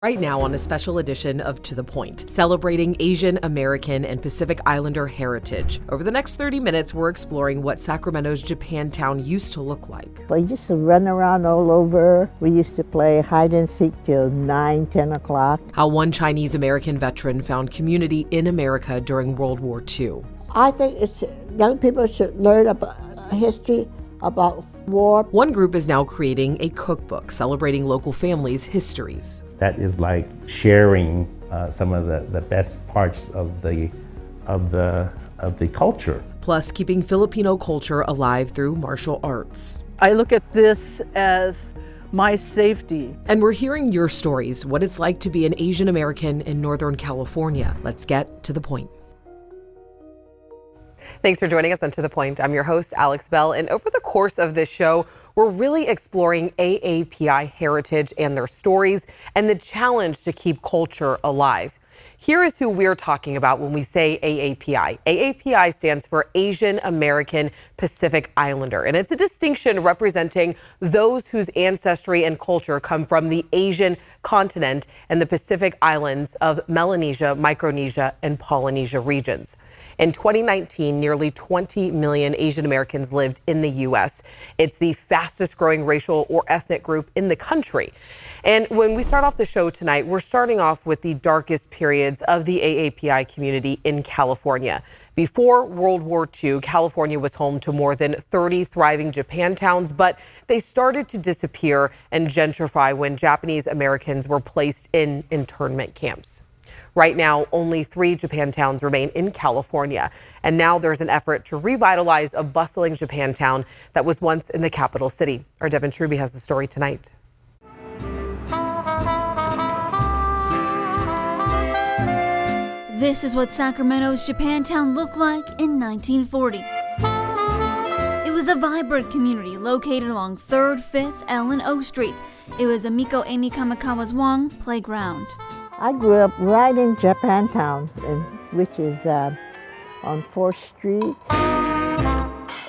Right now on a special edition of To The Point, celebrating Asian American and Pacific Islander heritage. Over the next 30 minutes, we're exploring what Sacramento's Japantown used to look like. We used to run around all over. We used to play hide and seek till 9, 10 o'clock. How one Chinese American veteran found community in America during World War II. I think young people should learn about history, about war. One group is now creating a cookbook celebrating local families' histories. That is like sharing some of the best parts of the culture. Plus, keeping Filipino culture alive through martial arts. I look at this as my safety. And we're hearing your stories, what it's like to be an Asian American in Northern California. Let's get to the point. Thanks for joining us on To The Point. I'm your host, Alex Bell, and over the course of this show, we're really exploring AAPI heritage and their stories and the challenge to keep culture alive. Here is who we're talking about when we say AAPI. AAPI stands for Asian American Pacific Islander, and it's a distinction representing those whose ancestry and culture come from the Asian continent and the Pacific islands of Melanesia, Micronesia, and Polynesia regions. In 2019, nearly 20 million Asian Americans lived in the U.S. It's the fastest growing racial or ethnic group in the country. And when we start off the show tonight, we're starting off with the darkest periods of the AAPI community in California. Before World War II, California was home to more than 30 thriving Japantowns, but they started to disappear and gentrify when Japanese Americans were placed in internment camps. Right now, only 3 Japantowns remain in California, and now there's an effort to revitalize a bustling Japantown that was once in the capital city. Our Devin Truby has the story tonight. This is what Sacramento's Japantown looked like in 1940. It was a vibrant community located along 3rd, 5th, L, and O Streets. It was Amiko Amy Kamikawa's Wong playground. I grew up right in Japantown, which is on 4th Street.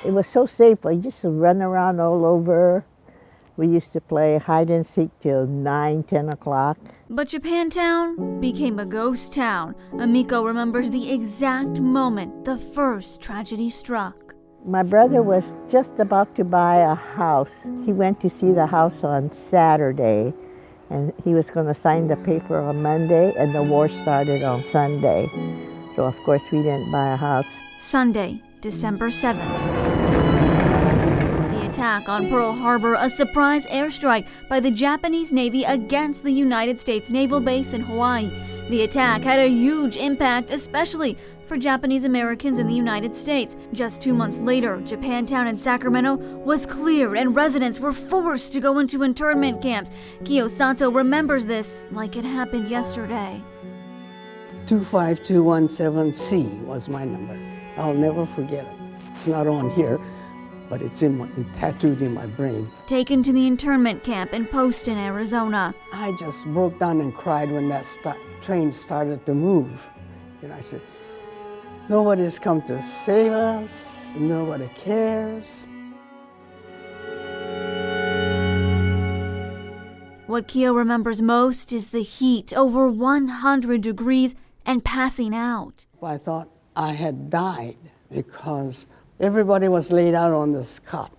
It was so safe. I used to run around all over. We used to play hide and seek till 9, 10 o'clock. But Japantown became a ghost town. Amiko remembers the exact moment the first tragedy struck. My brother was just about to buy a house. He went to see the house on Saturday, and he was going to sign the paper on Monday, and the war started on Sunday. So, of course, we didn't buy a house. Sunday, December 7th. Attack on Pearl Harbor, a surprise airstrike by the Japanese Navy against the United States Naval Base in Hawaii. The attack had a huge impact, especially for Japanese Americans in the United States. Just 2 months later, Japantown in Sacramento was cleared and residents were forced to go into internment camps. Kiyosato remembers this like it happened yesterday. 25217C was my number. I'll never forget it. It's not on here, but it's tattooed in my brain. Taken to the internment camp in Poston, Arizona. I just broke down and cried when that train started to move. And I said, nobody's come to save us, nobody cares. What Kyo remembers most is the heat, over 100 degrees, and passing out. I thought I had died because everybody was laid out on this cot,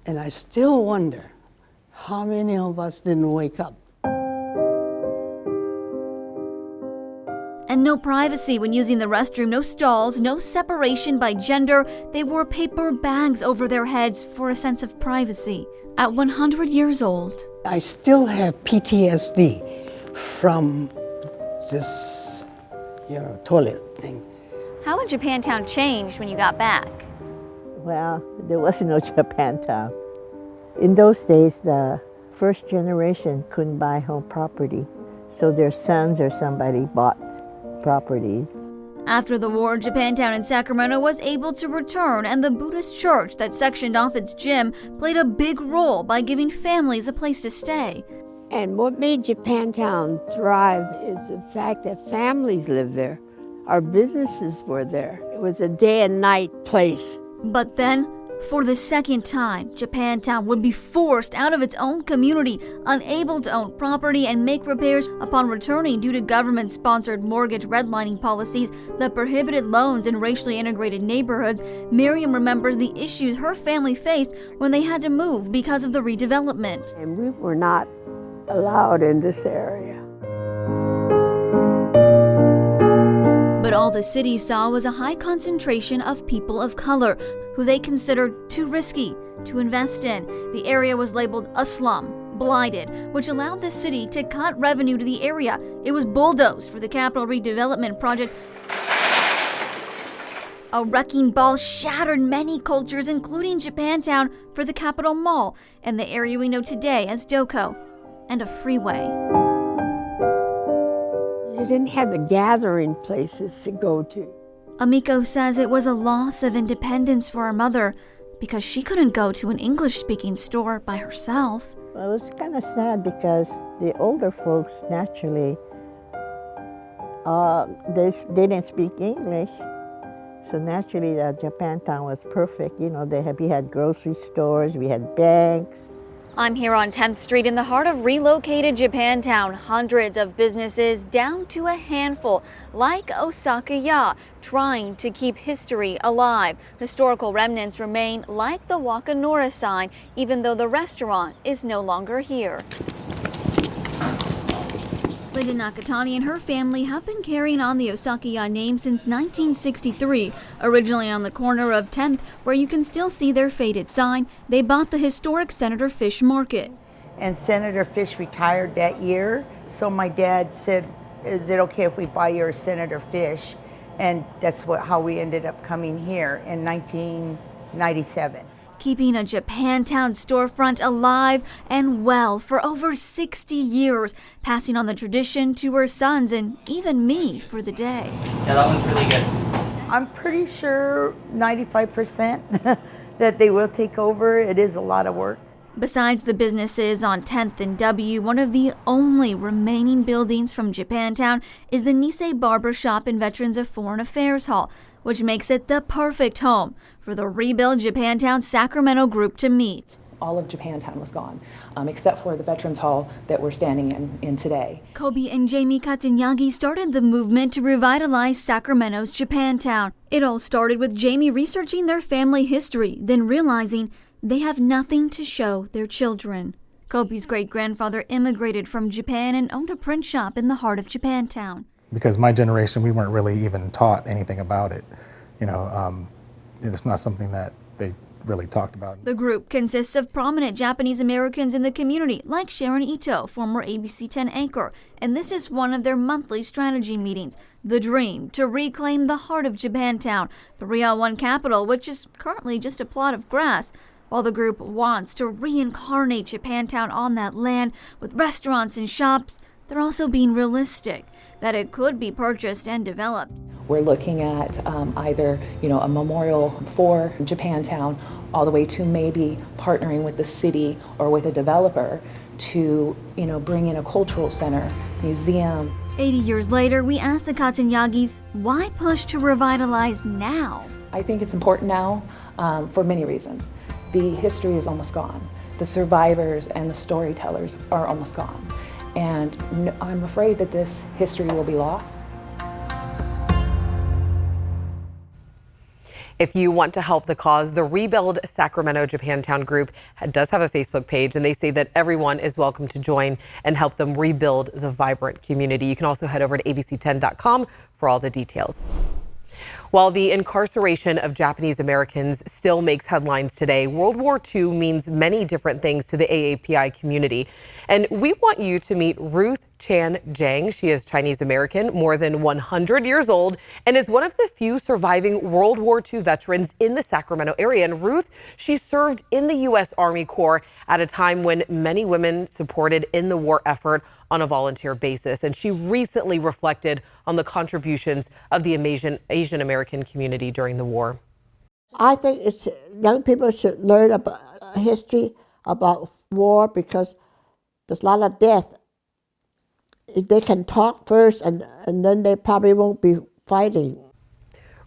and I still wonder how many of us didn't wake up. And no privacy when using the restroom, no stalls, no separation by gender. They wore paper bags over their heads for a sense of privacy. At 100 years old, I still have PTSD from this, toilet thing. How had Japantown changed when you got back? Well, there was no Japantown. In those days, the first generation couldn't buy home property, so their sons or somebody bought properties. After the war, Japantown in Sacramento was able to return, and the Buddhist church that sectioned off its gym played a big role by giving families a place to stay. And what made Japantown thrive is the fact that families lived there. Our businesses were there. It was a day and night place. But then, For the second time, Japantown would be forced out of its own community, unable to own property and make repairs upon returning due to government-sponsored mortgage redlining policies that prohibited loans in racially integrated neighborhoods. Miriam remembers the issues her family faced when they had to move because of the redevelopment. And we were not allowed in this area. But all the city saw was a high concentration of people of color, who they considered too risky to invest in. The area was labeled a slum, blighted, which allowed the city to cut revenue to the area. It was bulldozed for the capital redevelopment project. A wrecking ball shattered many cultures, including Japantown, for the Capitol Mall and the area we know today as Doko, and a freeway. They didn't have the gathering places to go to. Amiko says it was a loss of independence for her mother because she couldn't go to an English-speaking store by herself. Well, it was kind of sad because the older folks naturally, they didn't speak English. So naturally, Japantown was perfect. You know, we had grocery stores, we had banks. I'm here on 10th Street in the heart of relocated Japantown. Hundreds of businesses down to a handful, like Osaka-ya, trying to keep history alive. Historical remnants remain, like the Wakanora sign, even though the restaurant is no longer here. Linda Nakatani and her family have been carrying on the Osaka-ya name since 1963. Originally on the corner of 10th, where you can still see their faded sign, they bought the historic Senator Fish Market. And Senator Fish retired that year, so my dad said, is it okay if we buy your Senator Fish? And that's how we ended up coming here in 1997. Keeping a Japantown storefront alive and well for over 60 years, passing on the tradition to her sons and even me for the day. Yeah, that one's really good. I'm pretty sure 95% that they will take over. It is a lot of work. Besides the businesses on 10th and W, one of the only remaining buildings from Japantown is the Nisei Barber Shop and Veterans of Foreign Affairs Hall, which makes it the perfect home for the rebuilt Japantown Sacramento group to meet. All of Japantown was gone, except for the Veterans Hall that we're standing in today. Kobe and Jamie Katsunyagi started the movement to revitalize Sacramento's Japantown. It all started with Jamie researching their family history, then realizing they have nothing to show their children. Kobe's great-grandfather immigrated from Japan and owned a print shop in the heart of Japantown. Because my generation, we weren't really even taught anything about it. You know, it's not something that they really talked about. The group consists of prominent Japanese Americans in the community, like Sharon Ito, former ABC 10 anchor, and this is one of their monthly strategy meetings. The dream to reclaim the heart of Japantown, the 301 capital, which is currently just a plot of grass. While the group wants to reincarnate Japantown on that land with restaurants and shops, they're also being realistic that it could be purchased and developed. We're looking at either, a memorial for Japantown, all the way to maybe partnering with the city or with a developer to, bring in a cultural center, museum. 80 years later, we asked the Katsunyagis, why push to revitalize now? I think it's important now for many reasons. The history is almost gone. The survivors and the storytellers are almost gone. And I'm afraid that this history will be lost. If you want to help the cause, the Rebuild Sacramento Japantown group does have a Facebook page, and they say that everyone is welcome to join and help them rebuild the vibrant community. You can also head over to abc10.com for all the details. While the incarceration of Japanese Americans still makes headlines today, World War II means many different things to the AAPI community. And we want you to meet Ruth Chan Jang. She is Chinese American, more than 100 years old, and is one of the few surviving World War II veterans in the Sacramento area. And Ruth, she served in the U.S. Army Corps at a time when many women supported in the war effort on a volunteer basis. And she recently reflected on the contributions of the Asian American community during the war. I think young people should learn about history about war because there's a lot of death. If they can talk first, and then they probably won't be fighting.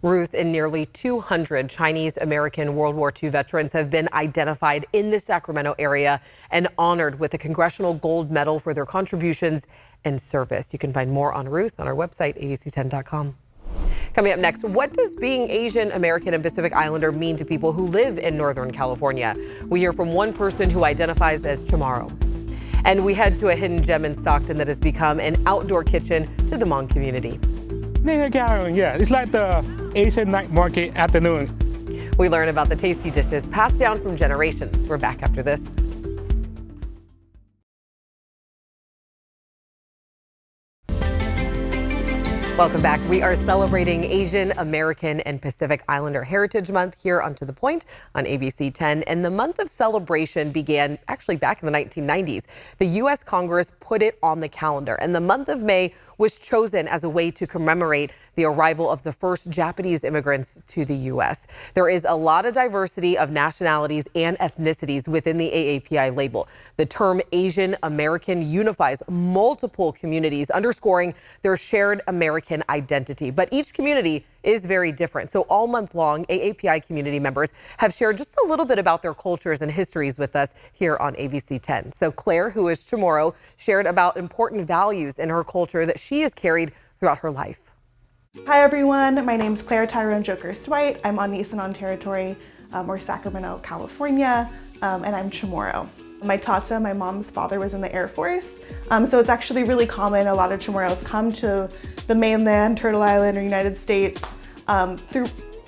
Ruth, and nearly 200 Chinese American World War II veterans have been identified in the Sacramento area and honored with a Congressional Gold Medal for their contributions and service. You can find more on Ruth on our website, abc10.com. Coming up next, what does being Asian American and Pacific Islander mean to people who live in Northern California? We hear from one person who identifies as Chamorro. And we head to a hidden gem in Stockton that has become an outdoor kitchen to the Hmong community. Yeah, it's like the Asian night market afternoon. We learn about the tasty dishes passed down from generations. We're back after this. Welcome back. We are celebrating Asian American and Pacific Islander Heritage Month here on To The Point on ABC 10. And the month of celebration began actually back in the 1990s. The U.S. Congress put it on the calendar, and the month of May was chosen as a way to commemorate the arrival of the first Japanese immigrants to the U.S. There is a lot of diversity of nationalities and ethnicities within the AAPI label. The term Asian American unifies multiple communities, underscoring their shared American identity. But each community is very different. So all month long, AAPI community members have shared just a little bit about their cultures and histories with us here on ABC 10. So Claire, who is Chamorro, shared about important values in her culture that she has carried throughout her life. Hi everyone, my name's Claire Tyrone Joker-Swite. I'm on Nisenan territory, or Sacramento, California, and I'm Chamorro. My tata, my mom's father, was in the Air Force, so it's actually really common. A lot of Chamorros come to the mainland, Turtle Island, or United States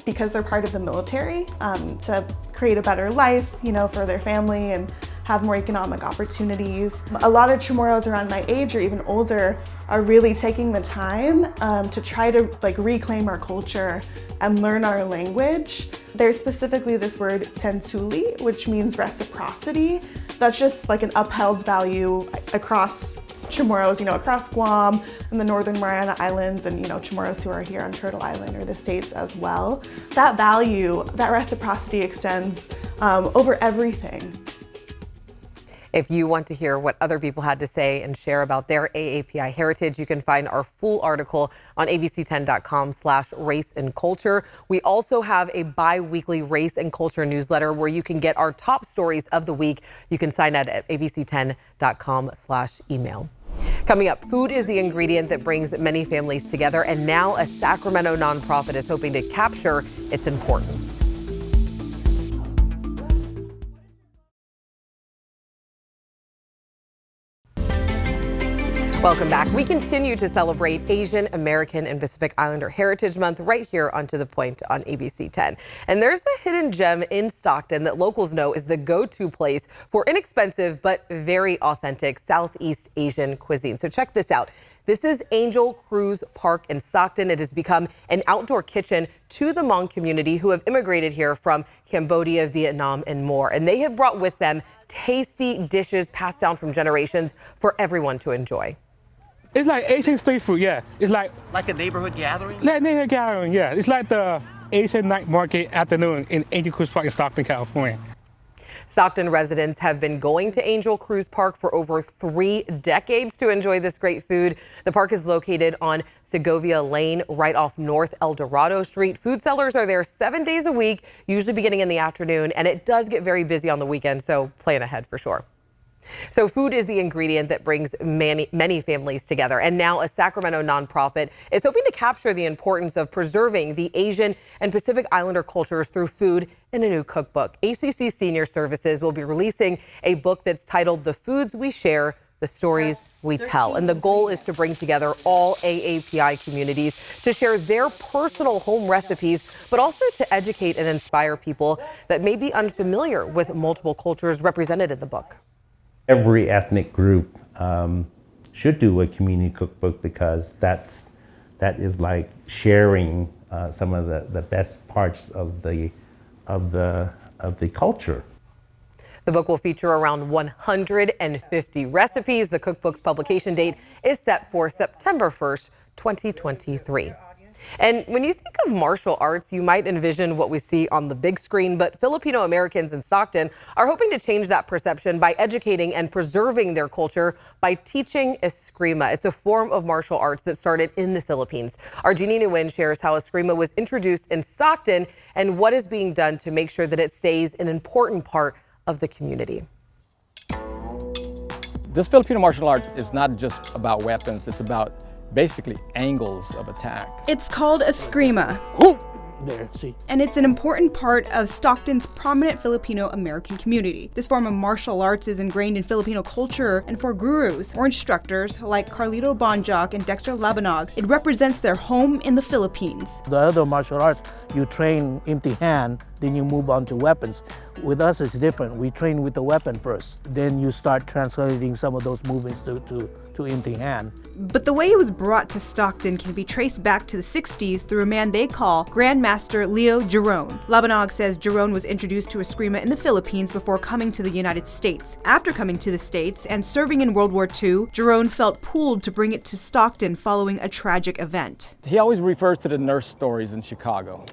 because they're part of the military to create a better life, for their family and have more economic opportunities. A lot of Chamorros around my age or even older are really taking the time to try to reclaim our culture and learn our language. There's specifically this word tentuli, which means reciprocity. That's just like an upheld value across Chamorros, across Guam and the Northern Mariana Islands, and Chamorros who are here on Turtle Island or the States as well. That value, that reciprocity extends over everything. If you want to hear what other people had to say and share about their AAPI heritage, you can find our full article on abc10.com/race and culture. We also have a bi-weekly race and culture newsletter where you can get our top stories of the week. You can sign up at abc10.com/email. Coming up, food is the ingredient that brings many families together, and now a Sacramento nonprofit is hoping to capture its importance. Welcome back. We continue to celebrate Asian American and Pacific Islander Heritage Month right here on To The Point on ABC 10. And there's a hidden gem in Stockton that locals know is the go-to place for inexpensive but very authentic Southeast Asian cuisine. So check this out. This is Angel Cruise Park in Stockton. It has become an outdoor kitchen to the Hmong community who have immigrated here from Cambodia, Vietnam, and more. And they have brought with them tasty dishes passed down from generations for everyone to enjoy. It's like Asian street food, yeah. It's like a neighborhood gathering? Like a neighborhood gathering, yeah. It's like the Asian night market afternoon in Angel Cruise Park in Stockton, California. Stockton residents have been going to Angel Cruise Park for over 3 decades to enjoy this great food. The park is located on Segovia Lane, right off North El Dorado Street. Food sellers are there 7 days a week, usually beginning in the afternoon, and it does get very busy on the weekend, so plan ahead for sure. So food is the ingredient that brings many families together. And now a Sacramento nonprofit is hoping to capture the importance of preserving the Asian and Pacific Islander cultures through food in a new cookbook. ACC Senior Services will be releasing a book that's titled The Foods We Share, The Stories We Tell. And the goal is to bring together all AAPI communities to share their personal home recipes, but also to educate and inspire people that may be unfamiliar with multiple cultures represented in the book. Every ethnic group should do a community cookbook because that is like sharing some of the best parts of the culture. The book will feature around 150 recipes. The cookbook's publication date is set for September 1st, 2023. And when you think of martial arts, you might envision what we see on the big screen, but Filipino Americans in Stockton are hoping to change that perception by educating and preserving their culture by teaching eskrima. It's a form of martial arts that started in the Philippines. Our Jeannie Nguyen shares how eskrima was introduced in Stockton and what is being done to make sure that it stays an important part of the community. This Filipino martial art is not just about weapons, it's about basically angles of attack. It's called eskrima. There, see. And it's an important part of Stockton's prominent Filipino American community. This form of martial arts is ingrained in Filipino culture, and for gurus or instructors like Carlito Bonjoc and Dexter Labanog, it represents their home in the Philippines. The other martial arts, you train empty hand, then you move on to weapons. With us, it's different. We train with the weapon first. Then you start translating some of those movements to empty hand. But the way it was brought to Stockton can be traced back to the 60s through a man they call Grandmaster Leo Giron. Labanog says Giron was introduced to eskrima in the Philippines before coming to the United States. After coming to the States and serving in World War II, Giron felt pulled to bring it to Stockton following a tragic event. He always refers to the nurse stories in Chicago.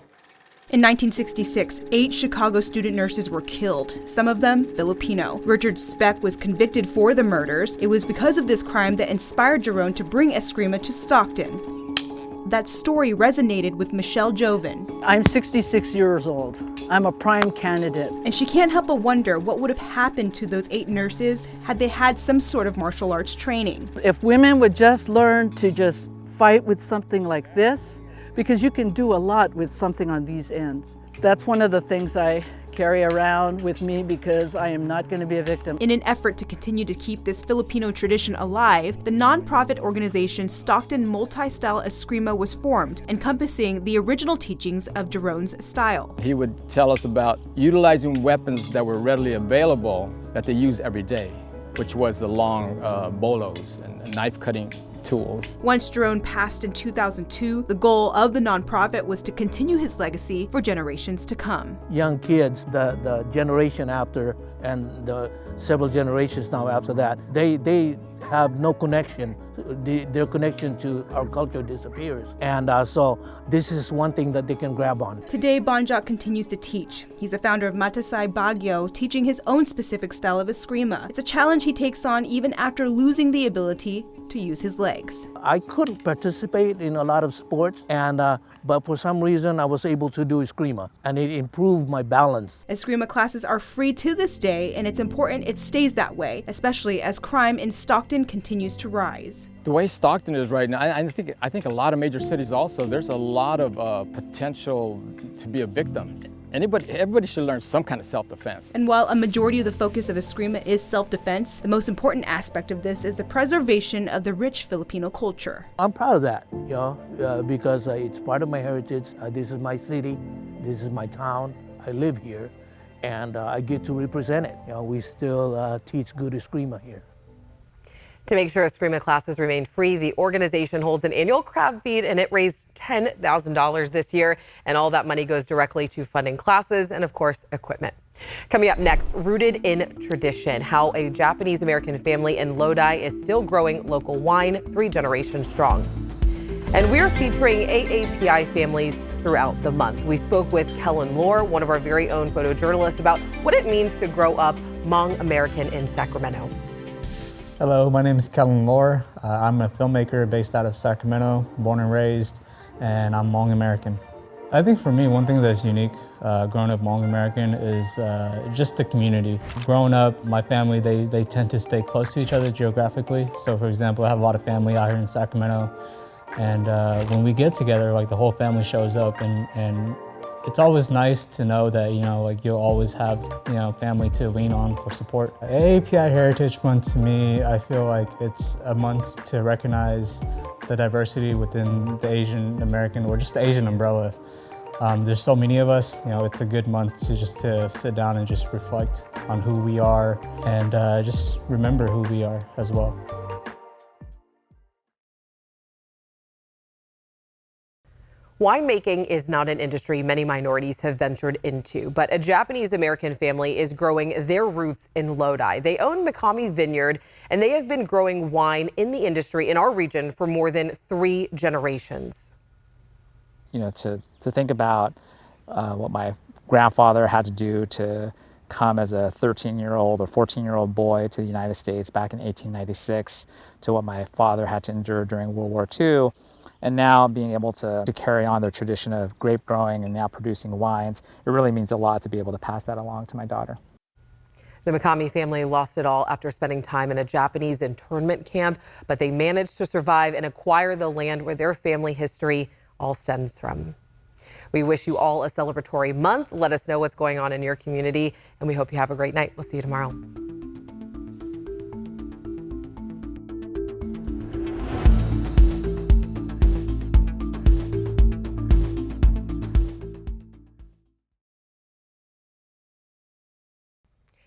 In 1966, 8 Chicago student nurses were killed, some of them Filipino. Richard Speck was convicted for the murders. It was because of this crime that inspired Giron to bring eskrima to Stockton. That story resonated with Michelle Joven. I'm 66 years old. I'm a prime candidate. And she can't help but wonder what would have happened to those 8 nurses had they had some sort of martial arts training. If women would just learn to just fight with something like this, because you can do a lot with something on these ends. That's one of the things I carry around with me because I am not going to be a victim. In an effort to continue to keep this Filipino tradition alive, the nonprofit organization Stockton Multi-Style Eskrima was formed, encompassing the original teachings of Giron's style. He would tell us about utilizing weapons that were readily available that they use every day, which was the long bolos and knife-cutting tools. Once Giron passed in 2002, the goal of the nonprofit was to continue his legacy for generations to come. Young kids, the generation after and the several generations now after that, they have no connection. Their connection to our culture disappears. And so this is one thing that they can grab on. Today, Bonjoc continues to teach. He's the founder of Matasay Baguio, teaching his own specific style of eskrima. It's a challenge he takes on even after losing the ability to use his legs. I couldn't participate in a lot of sports, but for some reason I was able to do eskrima, and it improved my balance. Eskrima classes are free to this day, and it's important it stays that way, especially as crime in Stockton continues to rise. The way Stockton is right now, I think a lot of major cities also, there's a lot of potential to be a victim. Everybody should learn some kind of self-defense. And while a majority of the focus of eskrima is self-defense, the most important aspect of this is the preservation of the rich Filipino culture. I'm proud of that, because it's part of my heritage. This is my city, this is my town. I live here, and I get to represent it. We still teach good eskrima here. To make sure eskrima classes remain free, the organization holds an annual crab feed, and it raised $10,000 this year. And all that money goes directly to funding classes and, of course, equipment. Coming up next, rooted in tradition, how a Japanese-American family in Lodi is still growing local wine 3 generations strong. And we're featuring AAPI families throughout the month. We spoke with Kellen Lohr, one of our very own photojournalists, about what it means to grow up Hmong American in Sacramento. Hello, my name is Kellen Lohr. I'm a filmmaker based out of Sacramento, born and raised, and I'm Hmong American. I think for me, one thing that's unique growing up Hmong American is just the community. Growing up, my family, they tend to stay close to each other geographically. So for example, I have a lot of family out here in Sacramento, and when we get together, like the whole family shows up, and it's always nice to know that, you'll always have, family to lean on for support. AAPI Heritage Month, to me, I feel like it's a month to recognize the diversity within the Asian American, or just the Asian umbrella. There's so many of us, it's a good month to sit down and just reflect on who we are and just remember who we are as well. Winemaking is not an industry many minorities have ventured into, but a Japanese-American family is growing their roots in Lodi. They own Mikami Vineyard, and they have been growing wine in the industry in our region for more than 3 generations. to think about what my grandfather had to do to come as a 13-year-old or 14-year-old boy to the United States back in 1896, to what my father had to endure during World War II, and now being able to carry on their tradition of grape growing and now producing wines, it really means a lot to be able to pass that along to my daughter. The Mikami family lost it all after spending time in a Japanese internment camp, but they managed to survive and acquire the land where their family history all stems from. We wish you all a celebratory month. Let us know what's going on in your community, and we hope you have a great night. We'll see you tomorrow.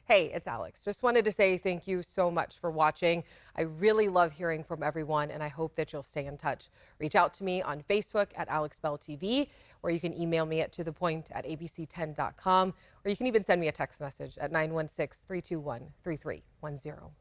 Hey, it's Alex. Just wanted to say thank you so much for watching. I really love hearing from everyone, and I hope that you'll stay in touch. Reach out to me on Facebook at AlexBellTV, or you can email me at tothepoint@abc10.com, or you can even send me a text message at 916-321-3310.